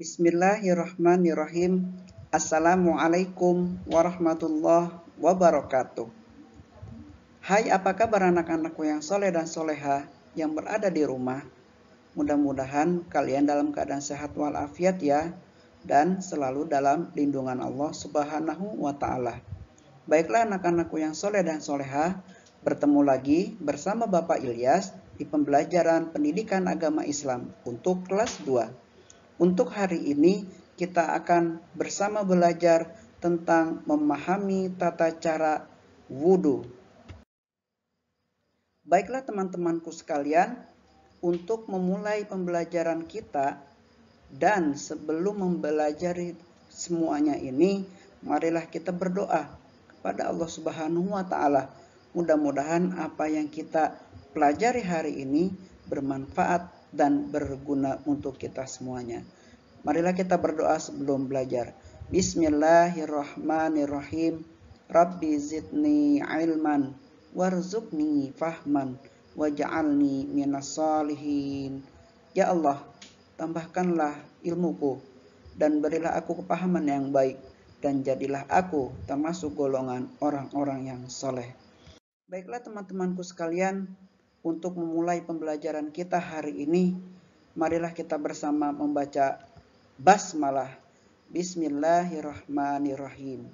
Bismillahirrahmanirrahim. Assalamualaikum warahmatullahi wabarakatuh. Hai, apa kabar anak-anakku yang soleh dan soleha yang berada di rumah? Mudah-mudahan kalian dalam keadaan sehat walafiat ya, dan selalu dalam lindungan Allah Subhanahu wa Ta'ala. Baiklah anak-anakku yang soleh dan soleha, bertemu lagi bersama Bapak Ilyas di pembelajaran pendidikan agama Islam untuk kelas 2. Untuk hari ini kita akan bersama belajar tentang memahami tata cara wudhu. Baiklah teman-temanku sekalian, untuk memulai pembelajaran kita dan sebelum mempelajari semuanya ini, marilah kita berdoa kepada Allah Subhanahu wa Ta'ala. Mudah-mudahan apa yang kita pelajari hari ini bermanfaat dan berguna untuk kita semuanya. Marilah kita berdoa sebelum belajar. Bismillahirrahmanirrahim. Rabbi zidni ilman warzuqni fahman waj'alni minas shalihin. Ya Allah, tambahkanlah ilmuku dan berilah aku kepahaman yang baik, dan jadilah aku termasuk golongan orang-orang yang soleh. Baiklah teman-temanku sekalian, untuk memulai pembelajaran kita hari ini, marilah kita bersama membaca basmalah. Bismillahirrahmanirrahim.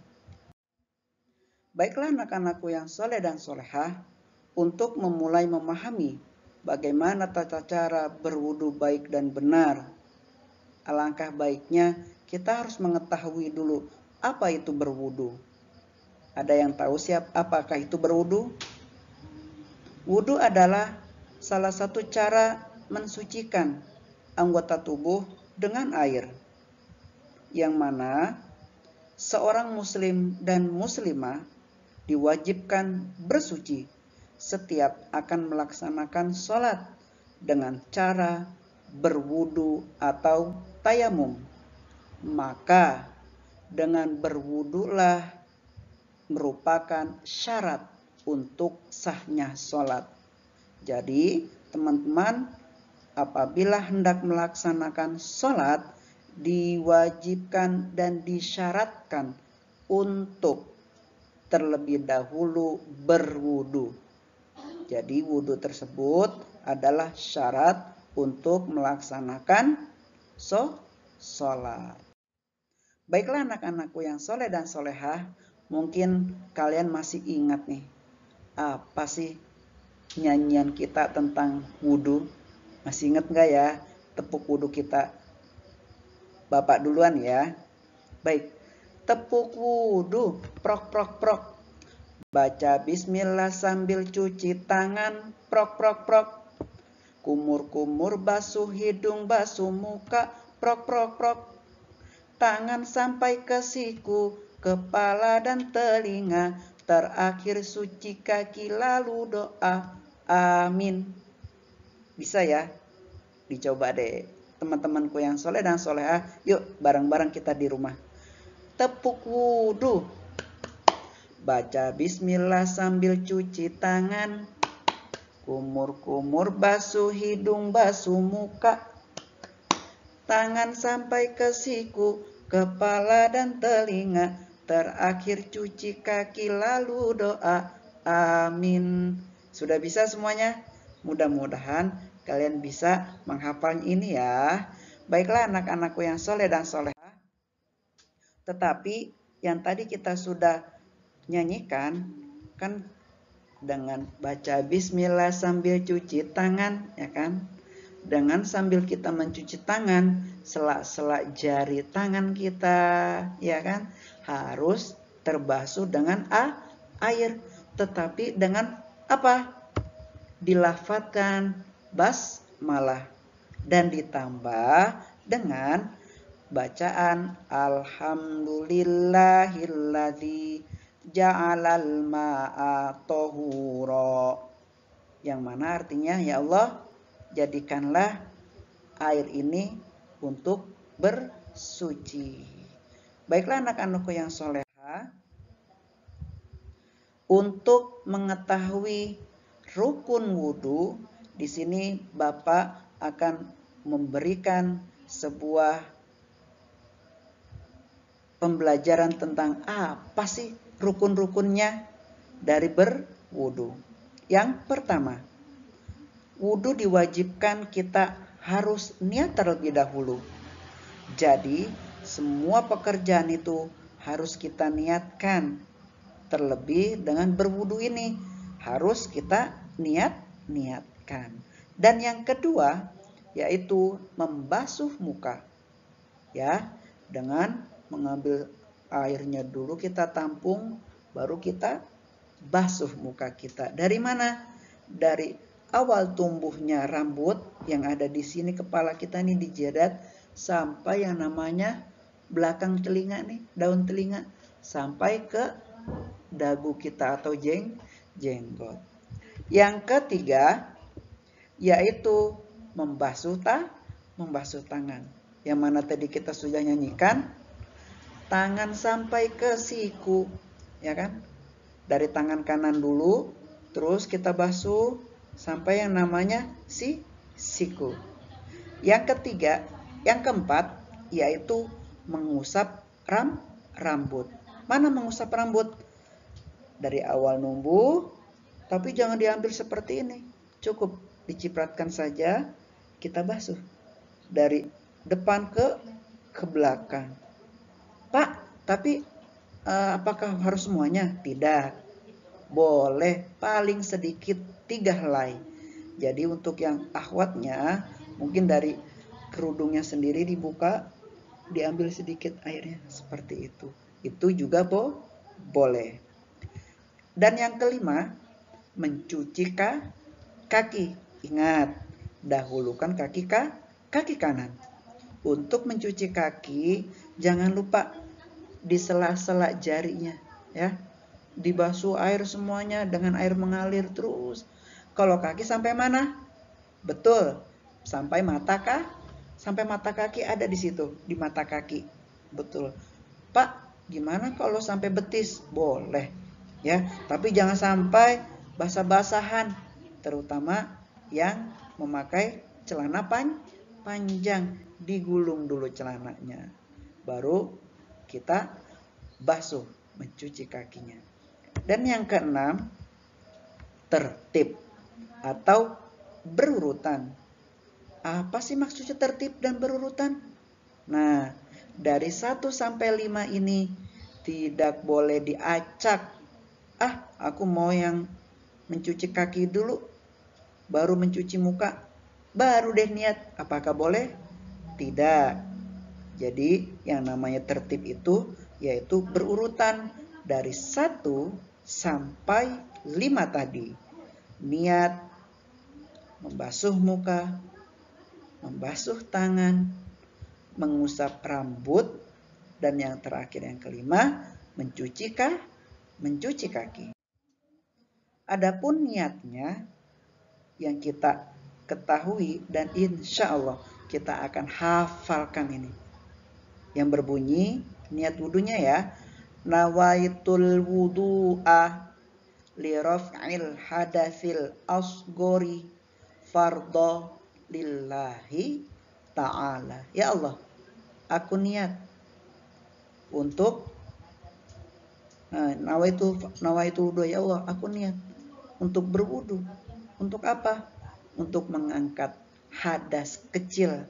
Baiklah anak-anakku yang soleh dan solehah, untuk memulai memahami bagaimana tata cara berwudu baik dan benar, alangkah baiknya kita harus mengetahui dulu apa itu berwudu. Ada yang tahu apakah itu berwudu? Wudu adalah salah satu cara mensucikan anggota tubuh dengan air, yang mana seorang muslim dan muslimah diwajibkan bersuci setiap akan melaksanakan sholat dengan cara berwudu atau tayamum. Maka dengan berwudulah merupakan syarat untuk sahnya sholat. Jadi teman-teman, apabila hendak melaksanakan sholat, diwajibkan dan disyaratkan untuk terlebih dahulu berwudu. Jadi wudu tersebut adalah syarat untuk melaksanakan sholat. Baiklah anak-anakku yang soleh dan solehah, mungkin kalian masih ingat nih, apa sih nyanyian kita tentang wudu? Masih ingat nggak ya tepuk wudu kita? Bapak duluan ya. Baik, tepuk wudu, prok prok prok. Baca bismillah sambil cuci tangan, prok prok prok. Kumur-kumur basuh hidung, basuh muka, prok prok prok. Tangan sampai ke siku, kepala dan telinga. Terakhir suci kaki lalu doa, amin. Bisa ya? Dicoba deh teman-temanku yang soleh dan solehah. Yuk bareng-bareng kita di rumah. Tepuk wudu, baca bismillah sambil cuci tangan, kumur-kumur basuh hidung, basuh muka, tangan sampai ke siku, kepala dan telinga, terakhir cuci kaki lalu doa, amin. Sudah bisa semuanya? Mudah-mudahan kalian bisa menghafal ini ya. Baiklah anak-anakku yang soleh dan solehah. Tetapi yang tadi kita sudah nyanyikan kan dengan baca bismillah sambil cuci tangan, ya kan? Dengan sambil kita mencuci tangan, selak-selak jari tangan kita, ya kan, harus terbasuh dengan air. Tetapi dengan apa? Dilafadzkan basmalah dan ditambah dengan bacaan alhamdulillahilladzi ja'alal ma'a tahura, yang mana artinya ya Allah, jadikanlah air ini untuk bersuci. Baiklah anak-anakku yang soleha, untuk mengetahui rukun wudu, di sini Bapak akan memberikan sebuah pembelajaran tentang apa sih rukun-rukunnya dari berwudu. Yang pertama, wudu diwajibkan kita harus niat terlebih dahulu. Jadi, semua pekerjaan itu harus kita niatkan. Terlebih dengan berwudu ini harus kita niatkan. Dan yang kedua yaitu membasuh muka. Ya, dengan mengambil airnya dulu kita tampung, baru kita basuh muka kita. Dari mana? Dari awal tumbuhnya rambut yang ada di sini kepala kita nih di jidat sampai yang namanya belakang telinga nih, daun telinga sampai ke dagu kita atau jenggot. Yang ketiga yaitu membasuh tangan. Yang mana tadi kita sudah nyanyikan, tangan sampai ke siku, ya kan? Dari tangan kanan dulu, terus kita basuh sampai yang namanya siku. Yang ketiga, yang keempat yaitu mengusap rambut. Mana mengusap rambut? Dari awal numbuh, tapi jangan diambil seperti ini. Cukup dicipratkan saja, kita basuh dari depan ke belakang. Pak, tapi apakah harus semuanya? Tidak. Boleh paling sedikit 3 helai. Jadi untuk yang akhwatnya, mungkin dari kerudungnya sendiri dibuka, diambil sedikit airnya seperti itu. Itu juga boleh. Dan yang kelima, mencuci kaki. Ingat, dahulukan kaki kanan. Untuk mencuci kaki, jangan lupa di sela-sela jarinya, ya. Dibasuh air semuanya dengan air mengalir terus. Kalau kaki sampai mana? Betul, sampai mata sampai mata kaki ada di situ, di mata kaki. Betul. Pak, gimana kalau sampai betis? Boleh. Ya, tapi jangan sampai basah-basahan, terutama yang memakai celana panjang, digulung dulu celananya. Baru kita basuh, mencuci kakinya. Dan yang keenam, tertib atau berurutan. Apa sih maksudnya tertib dan berurutan? Nah, dari 1 sampai 5 ini tidak boleh diacak. Aku mau yang mencuci kaki dulu, baru mencuci muka, baru deh niat. Apakah boleh? Tidak. Jadi yang namanya tertib itu yaitu berurutan dari 1 sampai 5 tadi. Niat, membasuh muka, membasuh tangan, mengusap rambut, dan yang terakhir yang kelima, mencuci kaki. Adapun niatnya yang kita ketahui dan insya Allah kita akan hafalkan ini. Yang berbunyi niat wudunya ya, nawaitul wudu'a li raf'il hadatsil asgori fardhu lillahi ta'ala. Ya Allah, aku niat untuk nawaitu wudu, ya Allah, aku niat untuk berwudu. Untuk apa? Untuk mengangkat hadas kecil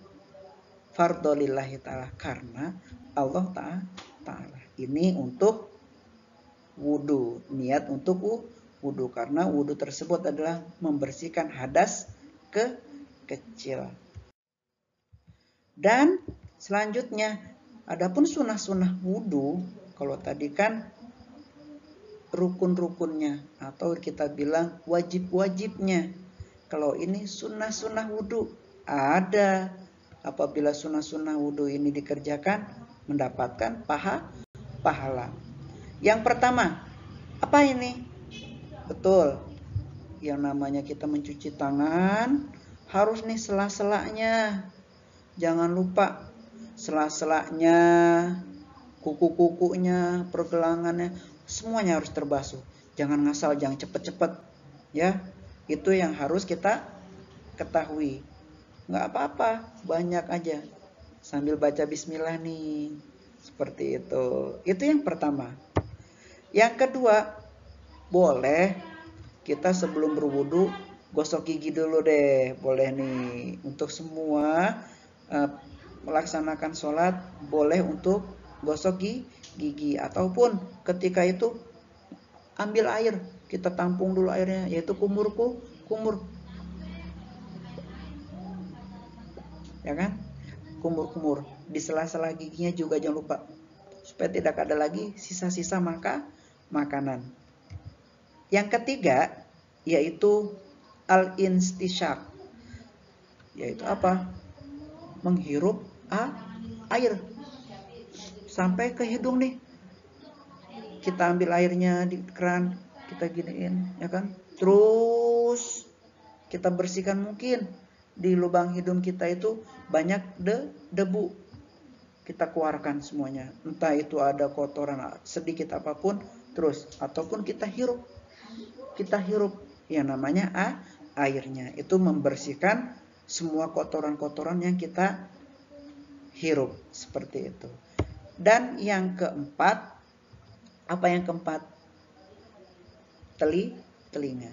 fardhu lillahi ta'ala, karena Allah ta'ala. Ini untuk wudu, niat untuk wudu, karena wudu tersebut adalah membersihkan hadas kecil. Dan selanjutnya, adapun sunnah-sunnah wudu, kalau tadi kan rukun-rukunnya atau kita bilang wajib-wajibnya. Kalau ini sunnah-sunnah wudu, ada. Apabila sunnah-sunnah wudu ini dikerjakan, mendapatkan pahala. Yang pertama, apa ini? Betul, yang namanya kita mencuci tangan, harus nih sela-selanya. Jangan lupa sela-selanya, kuku-kukunya, pergelangannya, semuanya harus terbasuh. Jangan ngasal, jangan cepet-cepet. Ya, itu yang harus kita ketahui. Nggak apa-apa, banyak aja. Sambil baca bismillah nih. Seperti itu. Itu yang pertama. Yang kedua, boleh kita sebelum berwudu gosok gigi dulu deh. Boleh nih. Untuk semua melaksanakan sholat, boleh untuk gosok gigi. Ataupun ketika itu ambil air, kita tampung dulu airnya, yaitu kumur. Ya kan? Kumur. Di sela-sela giginya juga jangan lupa, supaya tidak ada lagi sisa-sisa makanan. Yang ketiga yaitu al-instisyak, yaitu apa? Menghirup air sampai ke hidung nih. Kita ambil airnya di keran, kita giniin, ya kan? Terus kita bersihkan, mungkin di lubang hidung kita itu banyak debu. Kita keluarkan semuanya. Entah itu ada kotoran sedikit apapun, terus ataupun kita hirup. Yang namanya airnya. Itu membersihkan semua kotoran-kotoran yang kita hirup, seperti itu. Dan yang keempat, apa yang keempat? Telinga.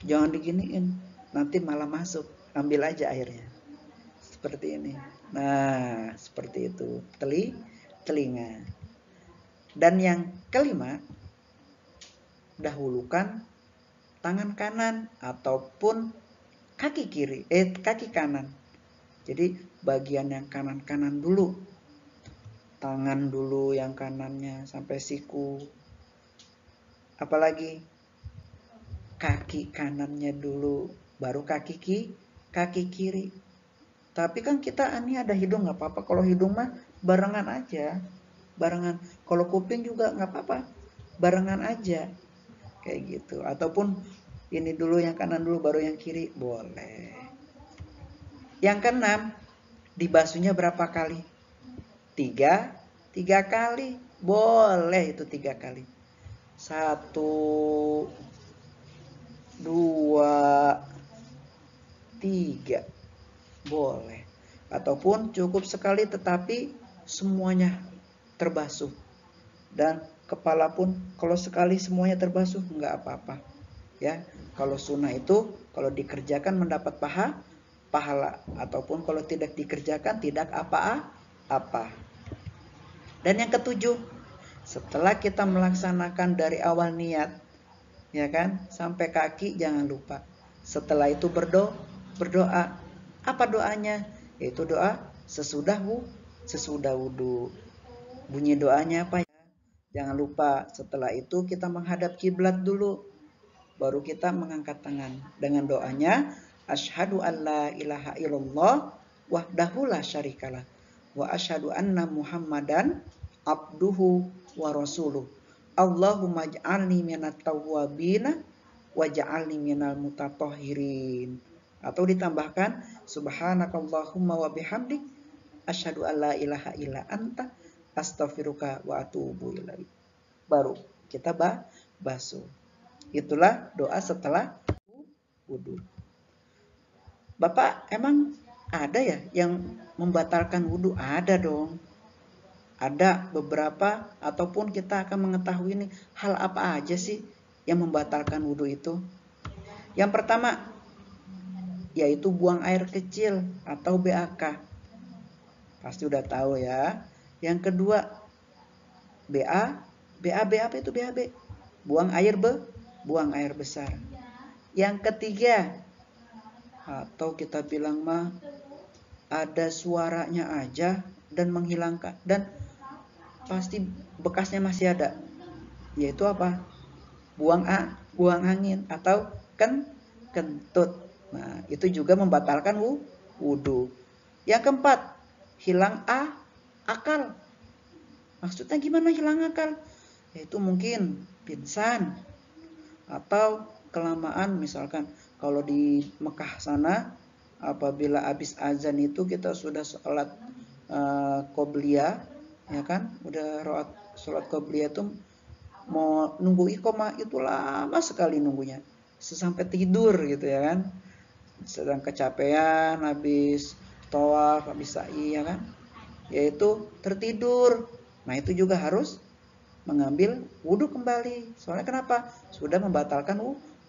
Jangan diginiin, nanti malah masuk. Ambil aja airnya. Seperti ini. Nah, seperti itu. Telinga. Dan yang kelima, dahulukan tangan kanan ataupun kaki kanan. Jadi bagian yang kanan dulu. Tangan dulu yang kanannya sampai siku. Apalagi kaki kanannya dulu, baru kaki kiri. Tapi kan kita ini ada hidung, nggak apa-apa. Kalau hidung mah barengan aja, Kalau kuping juga nggak apa-apa, barengan aja, kayak gitu. Ataupun ini dulu yang kanan dulu, baru yang kiri, boleh. Yang keenam, dibasuhnya berapa kali? Tiga kali, boleh itu 3 kali. 1, 2, 3. Boleh. Ataupun cukup sekali tetapi semuanya terbasuh. Dan kepala pun kalau sekali semuanya terbasuh enggak apa-apa. Ya, kalau sunnah itu kalau dikerjakan mendapat pahala, ataupun kalau tidak dikerjakan tidak apa-apa. Dan yang ketujuh, setelah kita melaksanakan dari awal niat, ya kan, sampai kaki jangan lupa. Setelah itu berdoa. Apa doanya? Yaitu doa sesudah wudu. Bunyi doanya apa ya? Jangan lupa, setelah itu kita menghadap kiblat dulu. Baru kita mengangkat tangan dengan doanya asyhadu alla ilaha illallah wahdahu la syarikalah wa asyhadu anna muhammadan abduhu wa rasuluh. Allahumma ij'alni minat tawwabina waj'alni minal mutatahhirin. Atau ditambahkan subhanakallahumma wa bihamdik asyhadu alla ilaha illa anta astaghfiruka wa atubu ilaik. Baru kita basuh. Itulah doa setelah wudu. Bapak, emang ada ya yang membatalkan wudu? Ada dong. Ada beberapa, ataupun kita akan mengetahui ini hal apa aja sih yang membatalkan wudu itu. Yang pertama, yaitu buang air kecil atau BAK. Pasti udah tahu ya. Yang kedua, BAB apa itu BAB? Buang air besar. Yang ketiga, atau kita bilang mah ada suaranya aja dan menghilangkan, dan pasti bekasnya masih ada, yaitu apa? Buang angin atau kentut. Nah, itu juga membatalkan wudu. Yang keempat, hilang akal. Maksudnya gimana hilang akal? Yaitu mungkin pingsan atau kelamaan, misalkan kalau di Mekah sana apabila habis azan itu kita sudah sholat qobliyah, ya kan? Udah sholat qobliyah itu mau nunggu iqomah itu lama sekali nunggunya, sampai tidur gitu ya kan? Sedang kecapean habis tawaf, habis sa'i, ya kan? yaitu tertidur. Nah, itu juga harus mengambil wudhu kembali. Soalnya kenapa? Sudah membatalkan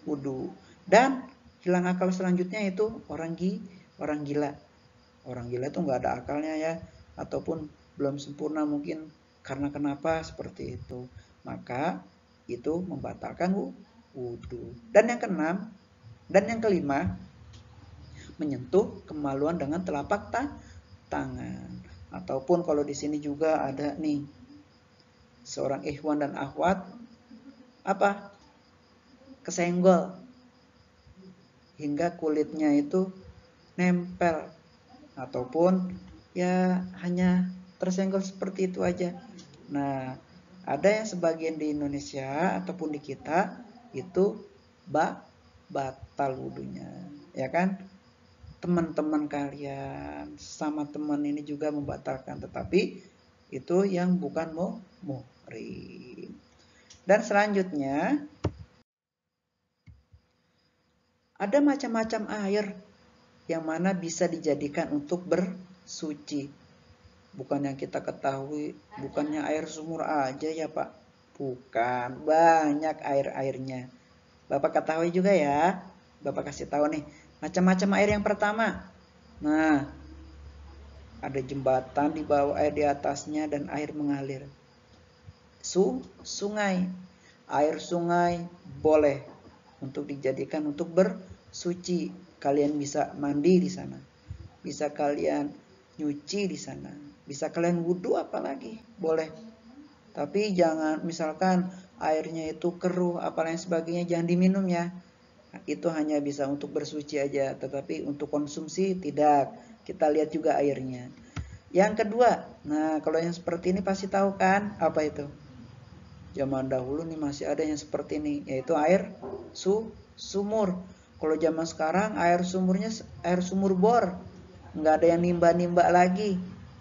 wudhu. Dan hilang akal selanjutnya itu orang gila. Orang gila itu nggak ada akalnya ya, ataupun belum sempurna mungkin karena kenapa seperti itu. Maka itu membatalkan wudhu. Dan yang keenam dan yang kelima, menyentuh kemaluan dengan telapak tangan. Ataupun kalau di sini juga ada nih seorang ikhwan dan akhwat apa? Kesenggol hingga kulitnya itu nempel ataupun ya hanya tersenggol seperti itu aja. Nah, ada yang sebagian di Indonesia ataupun di kita itu batal wudhunya, ya kan? Teman-teman kalian sama teman ini juga membatalkan, tetapi itu yang bukan muhrim. Dan selanjutnya ada macam-macam air yang mana bisa dijadikan untuk bersuci. Bukan yang kita ketahui, bukannya air sumur aja ya Pak. Bukan, banyak air-airnya. Bapak ketahui juga ya. Bapak kasih tahu nih, macam-macam air yang pertama. Nah, ada jembatan di bawah air di atasnya dan air mengalir. Sungai. Air sungai boleh untuk dijadikan untuk bersuci. Kalian bisa mandi di sana. Bisa kalian nyuci di sana. Bisa kalian wudhu apalagi. Boleh. Tapi jangan misalkan airnya itu keruh apalagi sebagainya jangan diminum ya. Itu hanya bisa untuk bersuci aja, tetapi untuk konsumsi tidak. Kita lihat juga airnya. Yang kedua, nah kalau yang seperti ini pasti tahu kan apa itu? Zaman dahulu nih masih ada yang seperti ini, yaitu air sumur. Kalau zaman sekarang air sumurnya air sumur bor, nggak ada yang nimba-nimba lagi,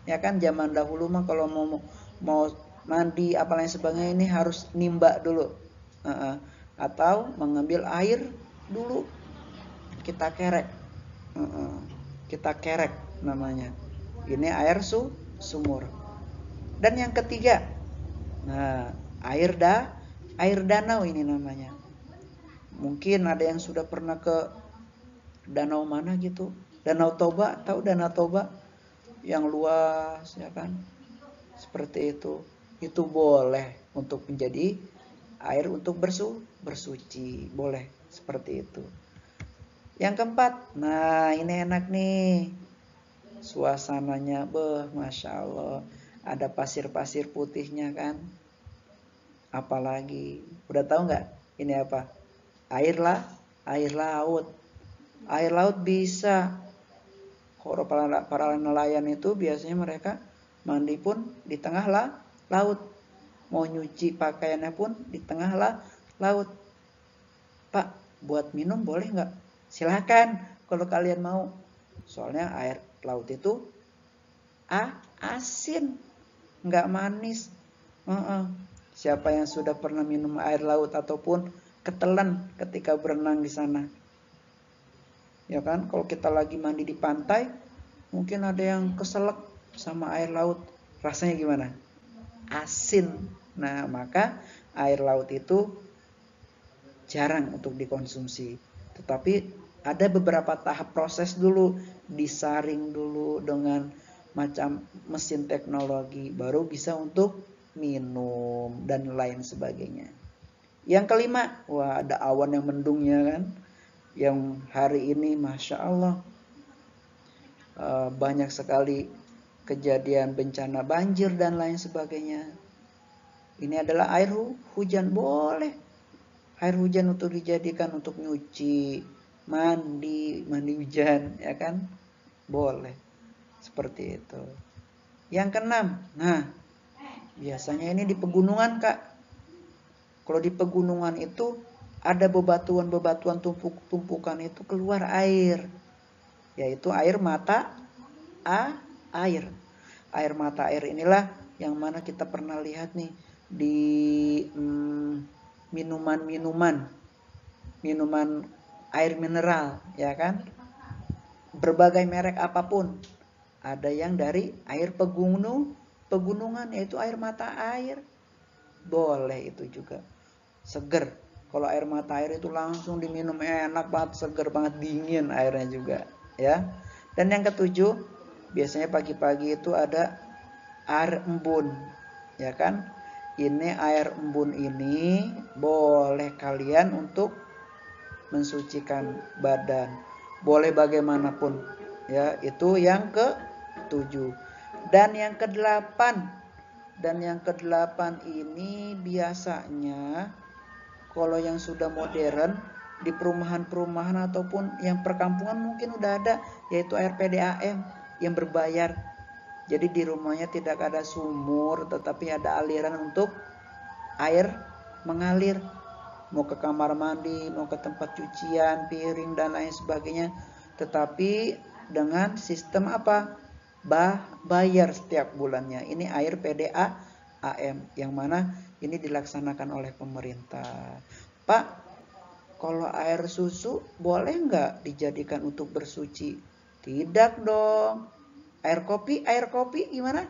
ya kan? Zaman dahulu mah kalau mau mandi apalagi sebagainya ini harus nimba dulu, atau mengambil air dulu kita kerek, kita kerek namanya. Ini air sumur. Dan yang ketiga, nah air danau ini namanya. Mungkin ada yang sudah pernah ke danau mana gitu. Danau Toba, tahu Danau Toba? Yang luas ya kan? Seperti itu. Itu boleh untuk menjadi air untuk bersuci. Boleh seperti itu. Yang keempat, nah ini enak nih. Suasananya, Masya Allah. Ada pasir-pasir putihnya kan? Apalagi, udah tahu nggak ini apa? Air laut. Air laut bisa. Kalau para nelayan itu biasanya mereka mandi pun di tengah laut. Mau nyuci pakaiannya pun di tengah laut. Pak, buat minum boleh nggak? Silakan kalau kalian mau. Soalnya air laut itu asin, nggak manis. Siapa yang sudah pernah minum air laut ataupun ketelan ketika berenang di sana? Ya kan, kalau kita lagi mandi di pantai, mungkin ada yang keselak sama air laut. Rasanya gimana? Asin. Nah, maka air laut itu jarang untuk dikonsumsi. Tetapi ada beberapa tahap proses dulu, disaring dulu dengan macam mesin teknologi, baru bisa untuk minum dan lain sebagainya. Yang kelima, wah ada awan yang mendungnya kan. Yang hari ini Masya Allah banyak sekali kejadian bencana banjir dan lain sebagainya. Ini adalah air hujan, boleh. Air hujan untuk dijadikan untuk nyuci, mandi hujan, ya kan? Boleh. Seperti itu. Yang keenam, nah biasanya ini di pegunungan Kak. Kalau di pegunungan itu ada bebatuan-bebatuan tumpukan itu keluar air. Yaitu air mata air. Air mata air inilah yang mana kita pernah lihat nih di minuman air mineral, ya kan? Berbagai merek apapun. ada yang dari air pegunungan, yaitu air mata air. Boleh itu juga. Seger. Kalau air mata air itu langsung diminum, enak banget, seger banget, dingin airnya juga, ya. Dan yang ketujuh, biasanya pagi-pagi itu ada air embun, ya kan? Ini air embun ini boleh kalian untuk mensucikan badan. Boleh bagaimanapun, ya. Itu yang ke-7. Dan yang ke-8 ini biasanya kalau yang sudah modern di perumahan-perumahan ataupun yang perkampungan mungkin udah ada, yaitu air PDAM yang berbayar. Jadi di rumahnya tidak ada sumur, tetapi ada aliran untuk air mengalir. Mau ke kamar mandi, mau ke tempat cucian, piring dan lain sebagainya. Tetapi dengan sistem apa? Bayar setiap bulannya. Ini air PDAM yang mana ini dilaksanakan oleh pemerintah. Pak, kalau air susu boleh nggak dijadikan untuk bersuci? Tidak dong. Air kopi gimana?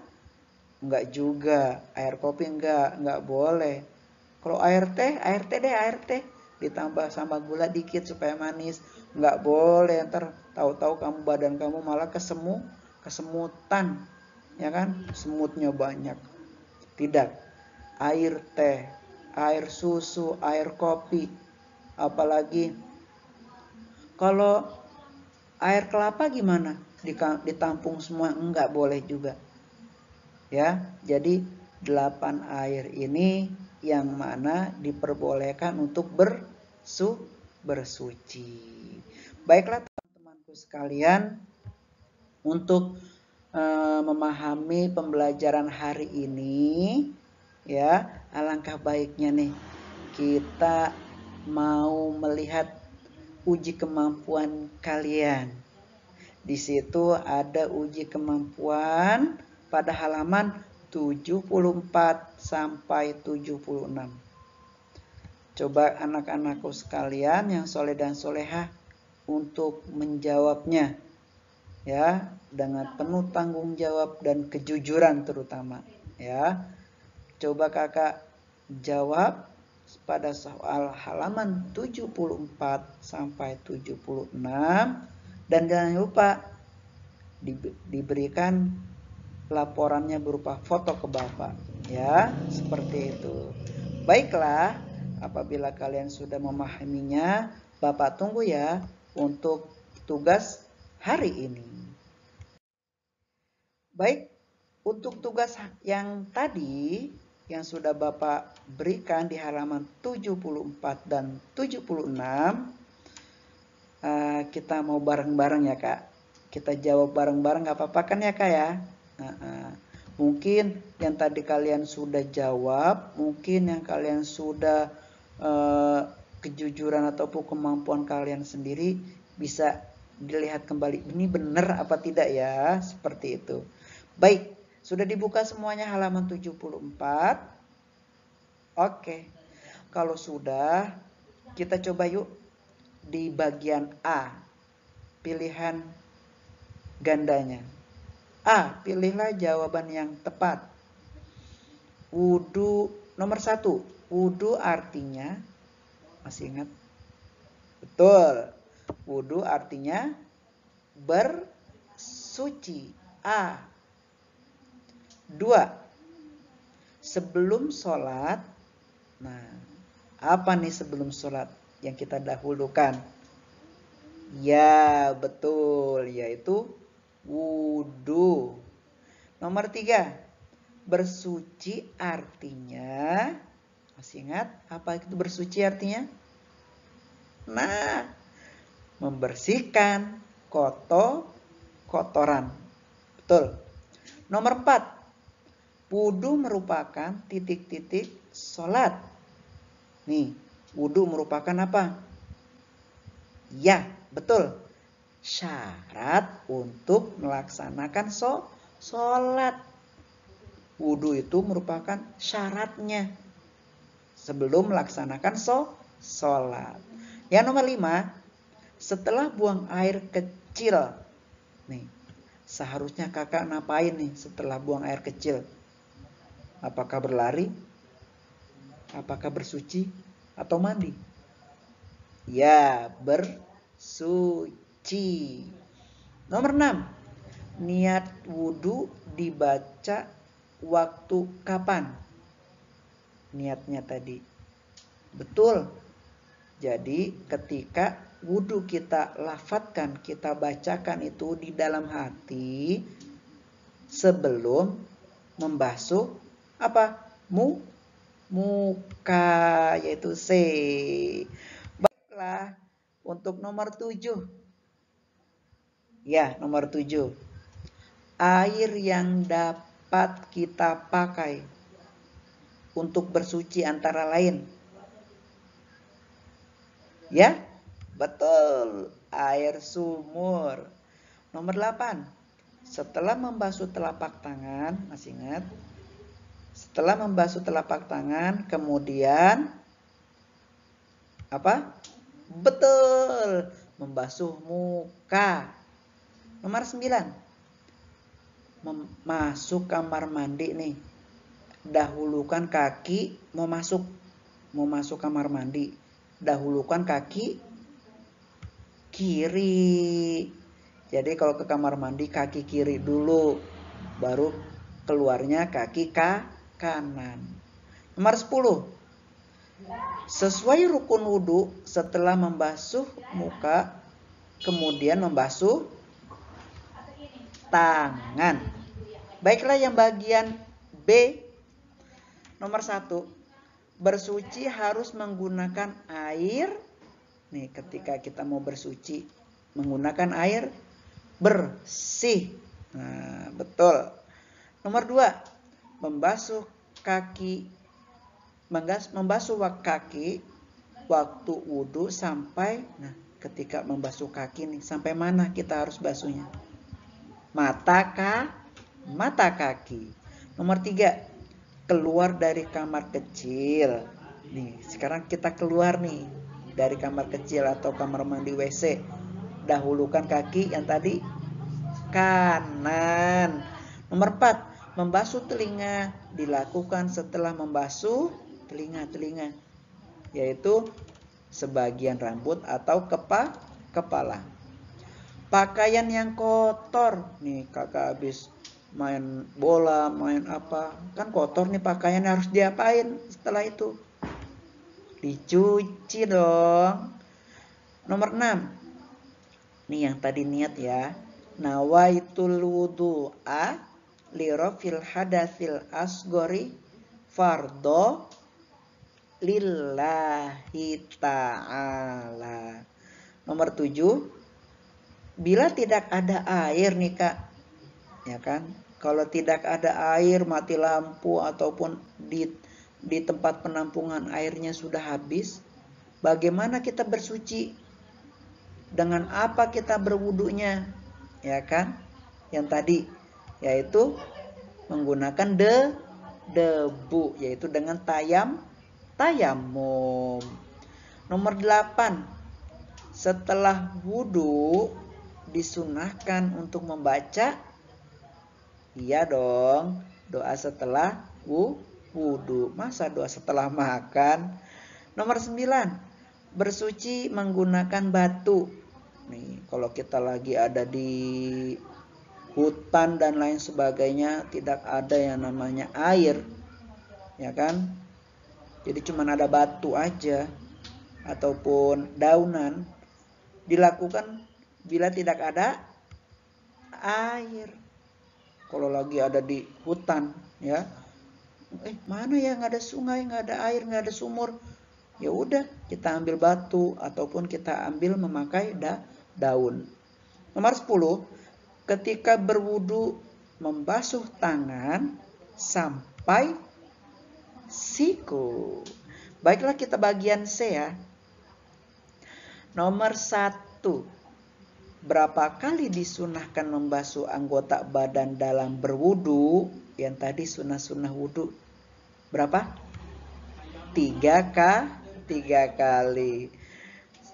Enggak juga. Air kopi enggak boleh. Kalau air teh ditambah sama gula dikit supaya manis. Enggak boleh, ntar tahu-tahu kamu badan kamu malah kesemutan, ya kan? Semutnya banyak. Tidak. Air teh, air susu, air kopi, apalagi kalau air kelapa gimana? Ditampung semua? Enggak boleh juga. Ya, jadi 8 air ini yang mana diperbolehkan untuk bersuci. Baiklah teman-temanku sekalian, untuk memahami pembelajaran hari ini, ya, alangkah baiknya nih kita mau melihat uji kemampuan kalian. Di situ ada uji kemampuan pada halaman 74 sampai 76. Coba anak-anakku sekalian yang soleh dan solehah untuk menjawabnya, ya, dengan penuh tanggung jawab dan kejujuran terutama, ya. Coba kakak jawab pada soal halaman 74 sampai 76 dan jangan lupa diberikan laporannya berupa foto ke Bapak, ya, seperti itu. Baiklah, apabila kalian sudah memahaminya, Bapak tunggu ya untuk tugas hari ini. Baik, untuk tugas yang tadi yang sudah Bapak berikan di halaman 74 dan 76, kita mau bareng-bareng ya Kak. Kita jawab bareng-bareng, gak apa-apa kan ya Kak ya? Mungkin yang tadi kalian sudah jawab, mungkin yang kalian sudah kejujuran ataupun kemampuan kalian sendiri bisa dilihat kembali, ini benar apa tidak ya, seperti itu. Baik, sudah dibuka semuanya halaman 74. Oke, kalau sudah, kita coba yuk di bagian A, pilihan gandanya. A, pilihlah jawaban yang tepat. Wudu nomor 1. Wudu artinya, masih ingat? Betul. Wudu artinya bersuci. A. 2. Sebelum sholat. Nah, apa nih sebelum sholat yang kita dahulukan? Ya, betul, yaitu wudu. Nomor 3, bersuci artinya, masih ingat apa itu bersuci artinya? Nah, membersihkan kotoran. Betul. Nomor 4, wudu merupakan titik-titik sholat. Nih, wudu merupakan apa? Ya, betul. Syarat untuk melaksanakan sholat. Wudu itu merupakan syaratnya sebelum melaksanakan sholat. Yang nomor 5, setelah buang air kecil. Nih, Seharusnya kakak ngapain nih setelah buang air kecil? Apakah berlari? Apakah bersuci? Atau mandi? Ya, bersuci. Nomor 6. Niat wudhu dibaca waktu kapan? Niatnya tadi. Betul. Jadi ketika wudhu kita lafadzkan, kita bacakan itu di dalam hati sebelum membasuh apa? Muka, yaitu C. Baiklah, untuk nomor 7. Ya, nomor 7. Air yang dapat kita pakai untuk bersuci antara lain. Ya, betul. Air sumur. Nomor 8. Setelah membasuh telapak tangan, masih ingat? Setelah membasuh telapak tangan, kemudian apa? Betul, membasuh muka. Nomor 9. Masuk kamar mandi nih. Dahulukan kaki, mau masuk kamar mandi. Dahulukan kaki kiri. Jadi kalau ke kamar mandi kaki kiri dulu, baru keluarnya kaki kanan. Nomor 10. Sesuai rukun wudhu, setelah membasuh muka, kemudian membasuh tangan. Baiklah, yang bagian B. Nomor 1. Bersuci harus menggunakan air. Nih, ketika kita mau bersuci, menggunakan air bersih. Nah, betul. Nomor 2. Membasuh kaki waktu wudhu sampai, nah ketika membasuh kaki nih, sampai mana kita harus basuhnya? Mata kaki. Nomor 3. Keluar dari kamar kecil. Nih, sekarang kita keluar nih dari kamar kecil atau kamar mandi WC. Dahulukan kaki yang tadi kanan. Nomor 4. Membasuh telinga dilakukan setelah membasuh telinga, yaitu sebagian rambut atau kepala. Pakaian yang kotor, nih kakak habis main bola, main apa, kan kotor nih pakaian, harus diapain setelah itu? Dicuci dong. Nomor 6. Nih yang tadi niat ya. Nawaitul wudu'a lirafil hadatsil asgori fardo lillahi ta'ala. Nomor 7. Bila tidak ada air nih kak, ya kan? Kalau tidak ada air, mati lampu ataupun di tempat penampungan airnya sudah habis, bagaimana kita bersuci? Dengan apa kita berwudunya? Ya kan? Yang tadi, yaitu menggunakan debu, yaitu dengan tayamum. Nomor 8. Setelah wudu disunahkan untuk membaca, iya dong, doa setelah wudu. Masa doa setelah makan? Nomor 9. Bersuci menggunakan batu. Nih, kalau kita lagi ada di hutan dan lain sebagainya, tidak ada yang namanya air, ya kan? Jadi cuma ada batu aja ataupun daunan. Dilakukan bila tidak ada air. Kalau lagi ada di hutan, ya, mana ya, nggak ada sungai, nggak ada air, nggak ada sumur, ya udah kita ambil batu ataupun kita ambil memakai daun. Nomor 10. Ketika berwudu membasuh tangan sampai siku. Baiklah, kita bagian C ya. Nomor 1. Berapa kali disunahkan membasuh anggota badan dalam berwudu? Yang tadi sunnah wudu berapa? 3 kali.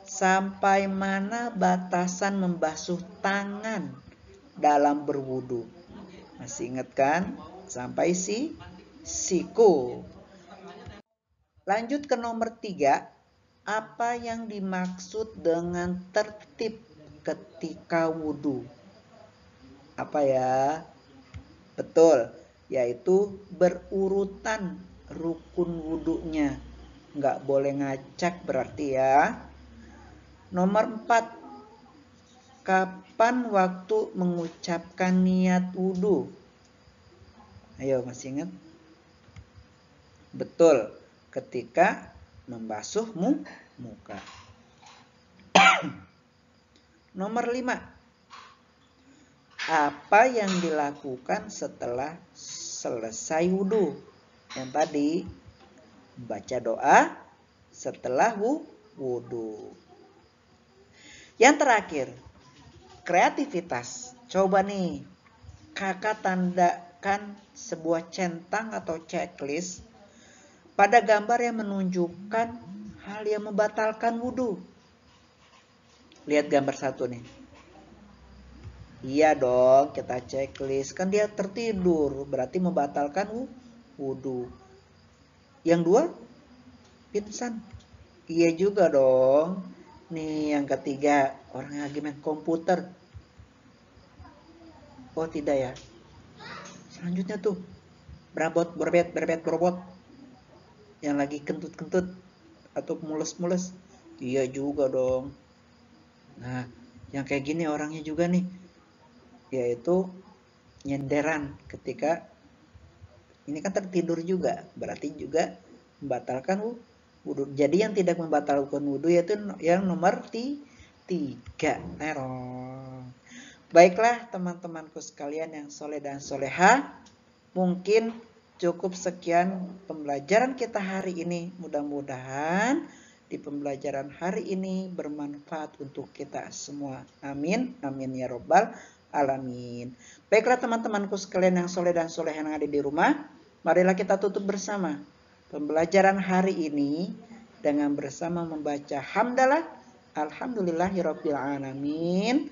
Sampai mana batasan membasuh tangan? dalam berwudu. Masih ingat kan? Sampai siku. Lanjut ke nomor 3. Apa yang dimaksud dengan tertib ketika wudu? Apa ya? Betul, yaitu berurutan rukun wudunya. Nggak boleh ngacak berarti ya. Nomor 4. Kapan waktu mengucapkan niat wudu? Ayo, masih ingat? Betul, ketika membasuh muka. Nomor 5. Apa yang dilakukan setelah selesai wudu? Yang tadi, baca doa setelah wudu. Yang terakhir, kreativitas. Coba nih, kakak tandakan sebuah centang atau checklist pada gambar yang menunjukkan hal yang membatalkan wudu. Lihat gambar 1 nih. Iya dong, kita checklist. Kan dia tertidur, berarti membatalkan wudu. Yang 2, pingsan. Iya juga dong. Nih yang ketiga, orang yang lagi main komputer. Oh tidak ya. Selanjutnya tuh, berebet. Yang lagi kentut-kentut atau mules-mules. Iya juga dong. Nah, yang kayak gini orangnya juga nih. Yaitu nyenderan ketika ini kan tertidur juga. Berarti juga membatalkan wudu. Jadi yang tidak membatalkan wudu yaitu yang nomor 3. Terong. Baiklah teman-temanku sekalian yang soleh dan soleha. Mungkin cukup sekian pembelajaran kita hari ini. Mudah-mudahan di pembelajaran hari ini bermanfaat untuk kita semua. Amin. Amin ya robbal alamin. Baiklah teman-temanku sekalian yang soleh dan soleha yang ada di rumah. Marilah kita tutup bersama pembelajaran hari ini dengan bersama membaca hamdalah alhamdulillahirabbil alamin.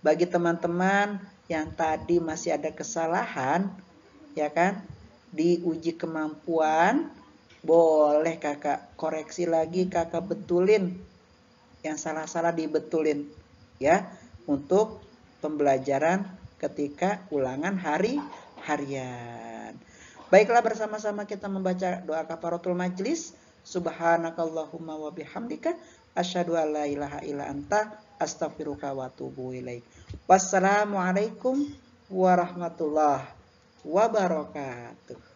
Bagi teman-teman yang tadi masih ada kesalahan, ya kan, diuji kemampuan, boleh kakak koreksi lagi, kakak betulin yang salah-salah, dibetulin ya, untuk pembelajaran ketika ulangan harian. Baiklah, bersama-sama kita membaca doa kafaratul majlis. Subhanakallahumma wa bihamdika asyhadu an la ilaha illa anta astaghfiruka wa atubu ilaik. Wassalamualaikum warahmatullahi wabarakatuh.